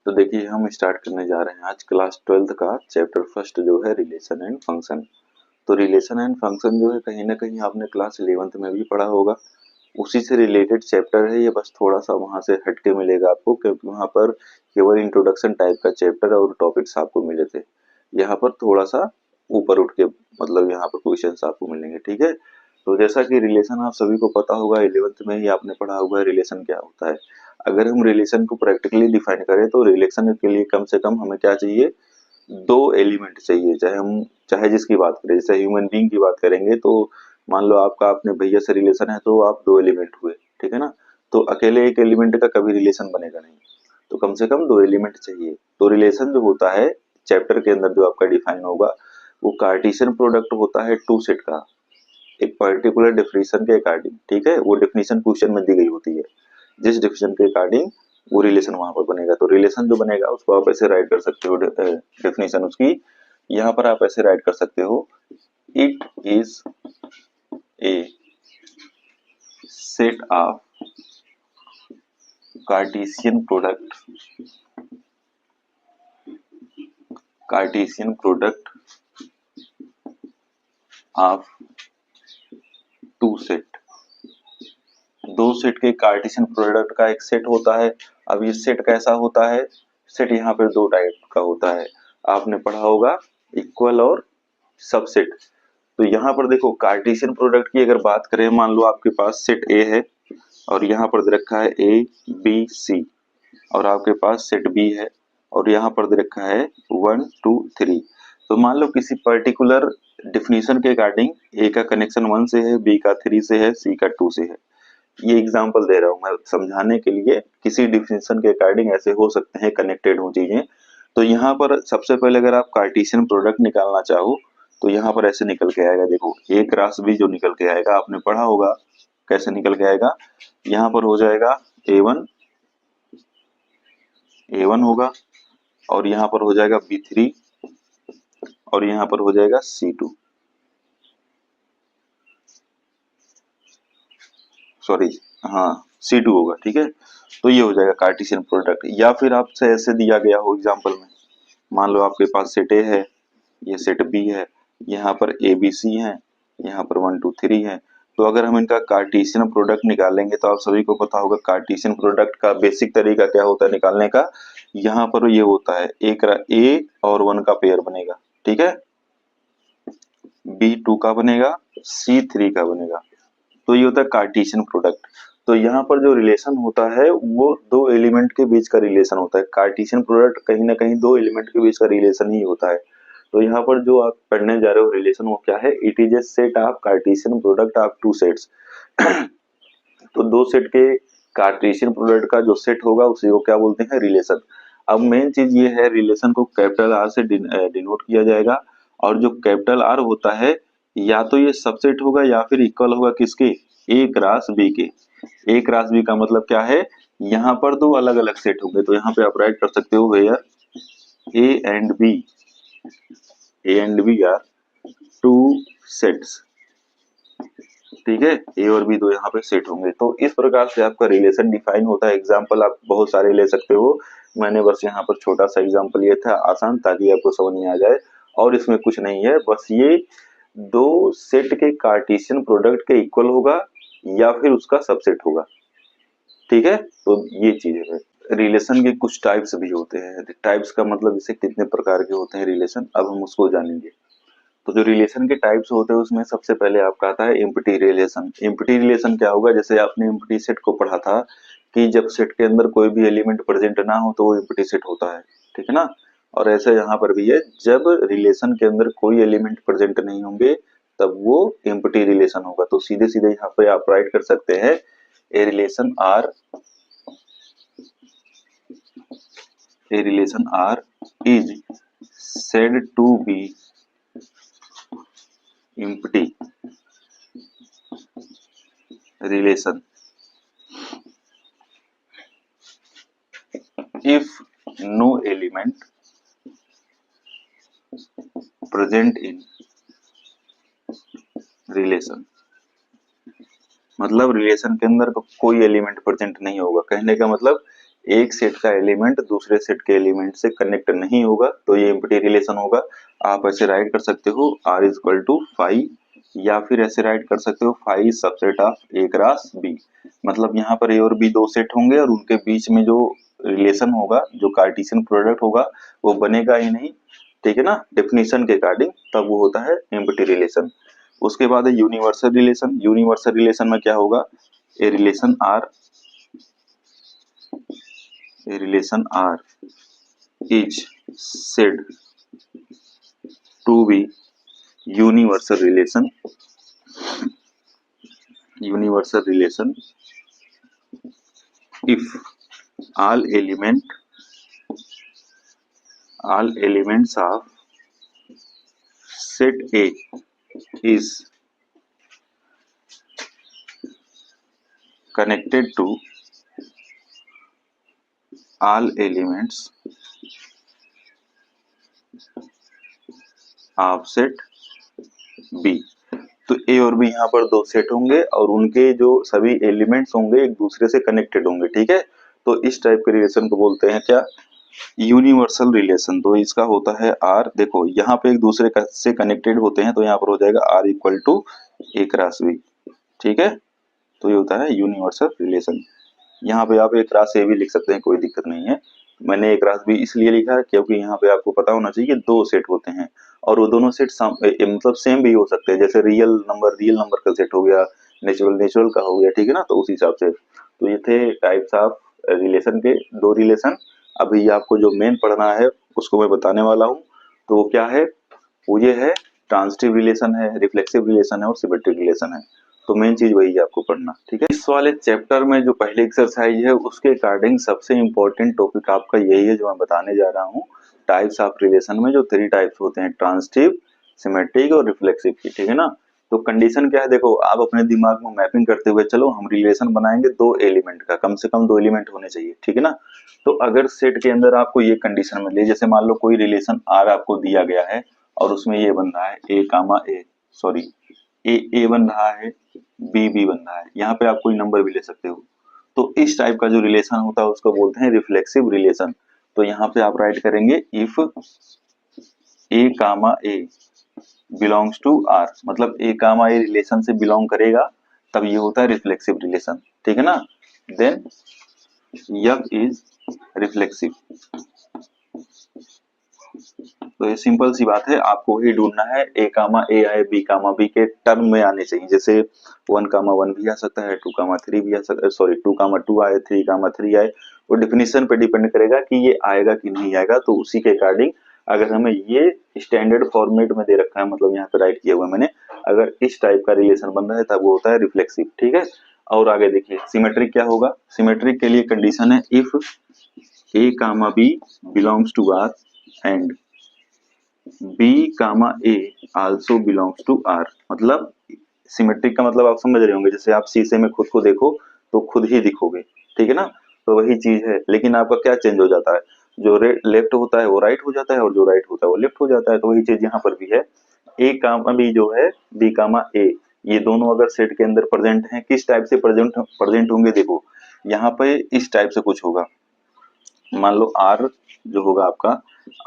तो देखिए हम स्टार्ट करने जा रहे हैं आज क्लास 12th का चैप्टर फर्स्ट जो है रिलेशन एंड फंक्शन। तो रिलेशन एंड फंक्शन जो है कहीं ना कहीं आपने क्लास 11th में भी पढ़ा होगा, उसी से रिलेटेड चैप्टर है ये, बस थोड़ा सा वहां से हटके मिलेगा आपको क्योंकि वहां पर केवल इंट्रोडक्शन टाइप का चैप्टर और टॉपिक्स आपको मिले थे। यहाँ पर थोड़ा सा ऊपर उठ के मतलब यहाँ पर क्वेश्चंस आपको मिलेंगे, ठीक है। तो जैसा कि रिलेशन आप सभी को पता होगा, 11th में ही आपने पढ़ा होगा रिलेशन क्या होता है। अगर हम रिलेशन को प्रैक्टिकली डिफाइन करें तो रिलेशन के लिए कम से कम हमें क्या चाहिए, दो एलिमेंट चाहिए। चाहे जिसकी बात करें, जैसे ह्यूमन बीइंग की बात करेंगे तो मान लो आपका अपने भैया से रिलेशन है तो आप दो एलिमेंट हुए, ठीक है ना। तो अकेले एक एलिमेंट का कभी रिलेशन बनेगा नहीं, तो कम से कम दो एलिमेंट चाहिए। तो रिलेशन जो होता है चैप्टर के अंदर जो आपका डिफाइन होगा वो कार्टेशियन प्रोडक्ट होता है टू सेट का, एक पर्टिकुलर डेफिनेशन के अकॉर्डिंग, ठीक है। वो डेफिनेशन क्वेश्चन में दी गई होती है, जिस डेफिनेशन के अकॉर्डिंग वो रिलेशन वहां पर बनेगा। तो रिलेशन जो बनेगा उसको आप ऐसे राइट कर सकते हो, डेफिनेशन उसकी यहाँ पर आप ऐसे राइट कर सकते हो, it is a set of Cartesian product of two set. दो सेट के कार्टेशियन प्रोडक्ट का एक सेट होता है। अब ये सेट कैसा होता है, सेट यहाँ पर दो टाइप का होता है, आपने पढ़ा होगा इक्वल और सबसेट। तो यहाँ पर देखो कार्टेशियन प्रोडक्ट की अगर बात करें, मान लो आपके पास सेट ए है और यहाँ पर दे रखा है ए बी सी, और आपके पास सेट बी है और यहाँ पर दे रखा है 1 2 3। तो मान लो किसी पर्टिकुलर डिफिनीशन के अकॉर्डिंग ए का कनेक्शन 1 से है, बी का 3 से है, सी का 2 से है। ये एग्जांपल दे रहा हूँ मैं समझाने के लिए, किसी डिफिनीशन के अकॉर्डिंग ऐसे हो सकते हैं कनेक्टेड हो चीजें। तो यहाँ पर सबसे पहले अगर आप कार्टेशियन प्रोडक्ट निकालना चाहो तो यहाँ पर ऐसे निकल के आएगा, देखो ए क्रॉस बी जो निकल के आएगा आपने पढ़ा होगा कैसे निकल के आएगा। यहाँ पर हो जाएगा ए वन होगा, और यहाँ पर हो जाएगा B3, और यहाँ पर हो जाएगा C2, सॉरी हाँ C2 होगा, ठीक है। तो ये हो जाएगा कार्टेशियन प्रोडक्ट। या फिर आपसे ऐसे दिया गया हो एग्जांपल में, मान लो आपके पास सेट ए है, ये सेट बी है, यहाँ पर ए बी सी है, यहाँ पर 1 2 3 है। तो अगर हम इनका कार्टेशियन प्रोडक्ट निकालेंगे तो आप सभी को पता होगा कार्टेशियन प्रोडक्ट का बेसिक तरीका क्या होता है निकालने का। यहाँ पर ये होता है ए और 1 का पेयर बनेगा, ठीक है, B2 का बनेगा, C3 का बनेगा। तो ये होता है कार्टेशियन प्रोडक्ट। तो यहाँ पर जो रिलेशन होता है वो दो एलिमेंट के बीच का रिलेशन होता है। कार्टेशियन प्रोडक्ट कहीं ना कहीं दो एलिमेंट के बीच का रिलेशन ही होता है। तो यहाँ पर जो आप पढ़ने जा रहे हो रिलेशन वो क्या है, it is a set of Cartesian product of two sets. तो दो सेट के कार्टेशियन प्रोडक्ट का जो सेट होगा उसी को क्या बोलते हैं, रिलेशन। अब मेन चीज ये है, रिलेशन को कैपिटल आर से डिनोट किया जाएगा, और जो कैपिटल आर होता है या तो ये सबसेट होगा या फिर इक्वल होगा किसके, ए क्रॉस बी के। ए क्रॉस बी का मतलब क्या है, यहाँ पर दो अलग अलग सेट होंगे, तो यहाँ पे आप राइट कर सकते हो where A and B are two sets, ठीक है। ए और बी दो यहाँ पे सेट होंगे। तो इस प्रकार से आपका रिलेशन डिफाइन होता है। एग्जाम्पल आप बहुत सारे ले सकते हो, मैंने बस यहाँ पर छोटा सा एग्जाम्पल ये था आसान, ताकि आपको समझ में आ जाए। और इसमें कुछ नहीं है, बस ये दो सेट के कार्टेशियन प्रोडक्ट के इक्वल होगा या फिर उसका सबसेट होगा, ठीक है। तो ये चीज है। रिलेशन के कुछ टाइप्स भी होते हैं, टाइप्स का मतलब जैसे कितने प्रकार के होते हैं रिलेशन, अब हम उसको जानेंगे। तो जो रिलेशन के टाइप्स होते हैं उसमें सबसे पहले आपका आता है एम्प्टी रिलेशन। एम्प्टी रिलेशन क्या होगा, जैसे आपने एम्प्टी सेट को पढ़ा था कि जब सेट के अंदर कोई भी एलिमेंट प्रेजेंट ना हो तो वो एम्प्टी सेट होता है, ठीक है ना। और ऐसे यहाँ पर भी है, जब रिलेशन के अंदर कोई एलिमेंट प्रेजेंट नहीं होंगे तब वो एम्प्टी रिलेशन होगा। तो सीधे सीधे यहाँ पे आप राइट कर सकते हैं, a relation R is said to be empty relation if no element present in relation। मतलब रिलेशन के अंदर कोई एलिमेंट प्रेजेंट नहीं होगा, कहने का मतलब एक सेट का एलिमेंट दूसरे सेट के एलिमेंट से कनेक्ट नहीं होगा तो ये एम्प्टी रिलेशन होगा। आप ऐसे राइट कर सकते हो R is equal to five, या फिर ऐसे राइट कर सकते हो five subset of A cross B. मतलब यहाँ पर ए और बी दो सेट होंगे और उनके बीच में जो रिलेशन होगा, जो कार्टेशियन प्रोडक्ट होगा, वो बनेगा ही नहीं, ठीक है ना, डेफिनेशन के अकॉर्डिंग, तब वो होता है एम्प्टी रिलेशन। उसके बाद है यूनिवर्सल रिलेशन। यूनिवर्सल रिलेशन में क्या होगा, a relation R is said to be universal relation if all elements of set A is connected to all elements of set B। तो ए और बी यहाँ पर दो सेट होंगे और उनके जो सभी एलिमेंट्स होंगे एक दूसरे से कनेक्टेड होंगे, ठीक है। तो इस टाइप के रिलेशन को बोलते हैं क्या, यूनिवर्सल रिलेशन। तो इसका होता है आर, देखो यहाँ पे एक दूसरे से कनेक्टेड होते हैं तो यहाँ पर हो जाएगा R equal to A cross B, ठीक है। तो ये होता है यूनिवर्सल रिलेशन। यहाँ पे आप एक क्रॉस ए भी लिख सकते हैं, कोई दिक्कत नहीं है। मैंने एक क्रॉस बी इसलिए लिखा है क्योंकि यहाँ पे आपको पता होना चाहिए कि दो सेट होते हैं और वो दोनों सेट मतलब सेम भी हो सकते हैं, जैसे रियल नंबर का सेट हो गया, नेचुरल का हो गया, ठीक है ना। तो उस हिसाब से तो ये थे टाइप्स ऑफ रिलेशन के दो रिलेशन। अभी आपको जो मेन पढ़ना है उसको मैं बताने वाला हूँ। तो वो क्या है, वो ये है ट्रांजिटिव रिलेशन है, रिफ्लेक्सिव रिलेशन है और सिमेट्रिक रिलेशन है। तो मेन चीज वही है आपको पढ़ना, ठीक है। इस वाले चैप्टर में जो पहले एक्सरसाइज है उसके अकॉर्डिंग सबसे इम्पोर्टेंट टॉपिक आपका यही है जो मैं बताने जा रहा हूँ। टाइप्स ऑफ रिलेशन में जो थ्री टाइप्स होते हैं, ट्रांजिटिव, सिमेट्रिक और रिफ्लेक्सिव की, ठीक है ना। तो कंडीशन क्या है, देखो आप अपने दिमाग में मैपिंग करते हुए चलो, हम रिलेशन बनाएंगे दो एलिमेंट का, कम से कम दो एलिमेंट होने चाहिए, ठीक है ना। तो अगर सेट के अंदर आपको ये कंडीशन मिली, जैसे मान लो कोई रिलेशन आर आपको दिया गया है और उसमें ये बन रहा है ए कामा ए, सॉरी ए बन रहा है, बी बन रहा है, यहाँ पे आप कोई नंबर भी ले सकते हो। तो इस टाइप का जो रिलेशन होता है उसको बोलते हैं रिफ्लेक्सिव रिलेशन। तो यहाँ पे आप राइट करेंगे if A comma A belongs to R, मतलब ए कामा ए रिलेशन से बिलोंग करेगा, तब ये होता है रिफ्लेक्सिव रिलेशन, ठीक है ना। Then if is reflexive. तो ये सिंपल सी बात है, आपको ही ढूंढना है ए कामा ए आए बी कामा बी के टर्म में आने चाहिए। जैसे 1,1 भी आ सकता है, 2,3 भी आ सकता है, सॉरी 2,2 आए, 3,3 आए। वो डेफिनेशन पे डिपेंड करेगा कि ये आएगा कि नहीं आएगा। तो उसी के अकॉर्डिंग अगर हमें ये स्टैंडर्ड फॉर्मेट में दे रखा है, मतलब यहाँ पे राइट किया हुआ है मैंने, अगर इस टाइप का रिलेशन बन रहा है तब वो होता है रिफ्लेक्सिव, ठीक है। और आगे देखिए सिमेट्रिक क्या होगा। सिमेट्रिक के लिए कंडीशन है if A comma B belongs to R and B comma A also belongs to R. मतलब सिमेट्रिक का मतलब आप समझ रहे होंगे, जैसे आप शीशे में खुद को देखो तो खुद ही दिखोगे, ठीक है ना। तो वही चीज है, लेकिन आपका क्या चेंज हो जाता है, जो लेफ्ट होता है वो राइट हो जाता है और जो राइट होता है वो लेफ्ट हो जाता है। तो वही चीज यहाँ पर भी है, ए कामा बी जो है, बी कामा ए, ये दोनों अगर सेट के अंदर प्रेजेंट हैं, किस टाइप से प्रेजेंट होंगे, देखो यहाँ पे इस टाइप से कुछ होगा। मान लो आर जो होगा आपका,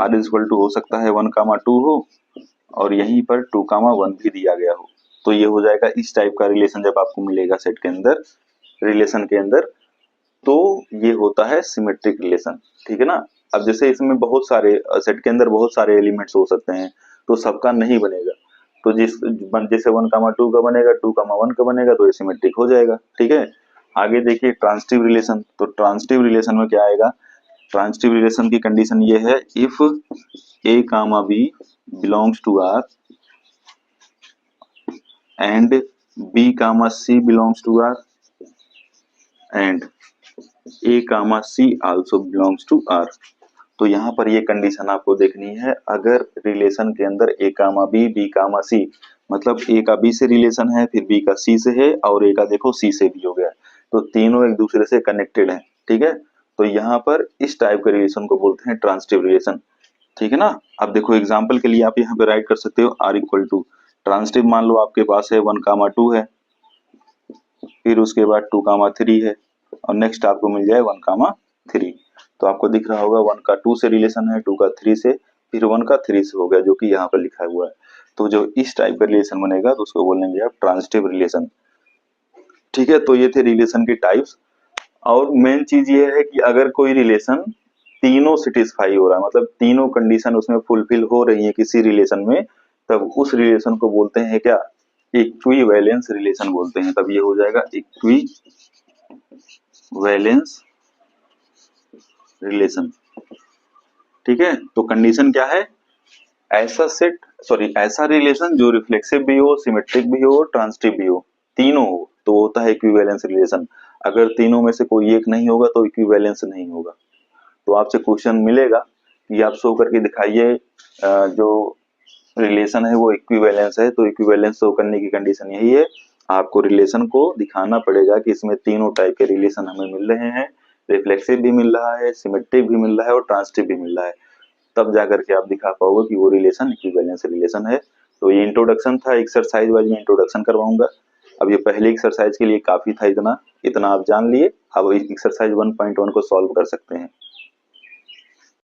आर इज इक्वल टू हो सकता है 1,2 हो और यहीं पर 2,1 भी दिया गया हो। तो ये हो जाएगा इस टाइप का रिलेशन जब आपको मिलेगा सेट के अंदर, रिलेशन के अंदर, तो ये होता है सिमेट्रिक रिलेशन, ठीक है ना। अब जैसे इसमें बहुत सारे सेट के अंदर बहुत सारे एलिमेंट्स हो सकते हैं तो सबका नहीं बनेगा। तो जैसे 1,2 का बनेगा, 2,1 का बनेगा, तो ये सिमेट्रिक हो जाएगा, ठीक है। आगे देखिए ट्रांजिटिव रिलेशन। तो ट्रांजिटिव रिलेशन में क्या आएगा, ट्रांजिटिव रिलेशन की कंडीशन ये है if A comma B belongs to R and B comma C belongs to R and A comma C also belongs to R. तो यहाँ पर ये कंडीशन आपको देखनी है, अगर रिलेशन के अंदर ए कामा बी कामा सी, मतलब ए का बी से रिलेशन है, फिर बी का सी से है और ए का देखो सी से भी हो गया, तो तीनों एक दूसरे से कनेक्टेड हैं, ठीक है। तो यहाँ पर इस टाइप के रिलेशन को बोलते हैं ट्रांजिटिव रिलेशन, ठीक है ना। अब देखो एग्जाम्पल के लिए आप यहाँ पे राइट कर सकते हो आर इक्वल टू ट्रांजिटिव, मान लो आपके पास है 1,2 है, फिर उसके बाद 2,3 है और नेक्स्ट आपको मिल जाए 1,3। 3। तो आपको दिख रहा होगा 1 का 2 से रिलेशन है, 2 का 3 से, फिर 1 का 3 से हो गया, जो कि यहाँ पर लिखा हुआ है। तो जो इस टाइप का रिलेशन बनेगा तो उसको बोलेंगे आप ट्रांजिटिव रिलेशन। ठीक है, तो ये थे रिलेशन के टाइप्स। और मेन चीज ये है कि अगर कोई रिलेशन तीनों सेटिस्फाई हो रहा है, मतलब तीनों कंडीशन उसमें फुलफिल हो रही है किसी रिलेशन में, तब उस रिलेशन को बोलते हैं क्या, इक्विवेलेंस रिलेशन बोलते हैं। तब ये हो जाएगा इक्विवेलेंस रिलेशन। ठीक है, तो कंडीशन क्या है, ऐसा सेट, सॉरी ऐसा रिलेशन जो रिफ्लेक्सिव भी हो, सिमेट्रिक भी हो, ट्रांजिटिव भी हो, तीनों हो, तो होता है इक्विवेलेंस रिलेशन। अगर तीनों में से कोई एक नहीं होगा तो इक्विवेलेंस नहीं होगा। तो आपसे क्वेश्चन मिलेगा कि आप शो करके दिखाइए जो रिलेशन है वो इक्विवेलेंस है। तो इक्विवेलेंस शो करने की कंडीशन यही है, आपको रिलेशन को दिखाना पड़ेगा कि इसमें तीनों टाइप के रिलेशन हमें मिल रहे हैं, रिफ्लेक्सिव भी मिल रहा है, सिमेट्रिक भी मिल रहा है और ट्रांजिटिव भी मिल रहा है। तब जाकर के आप दिखा पाओगे कि वो रिलेशन इक्विवेलेंस रिलेशन है। तो ये इंट्रोडक्शन था, एक्सरसाइज वाइज में इंट्रोडक्शन करवाऊंगा। अब ये पहले एक्सरसाइज के लिए काफी था, इतना इतना आप जान लिए। अब एक्सरसाइज 1.1 को सॉल्व कर सकते हैं।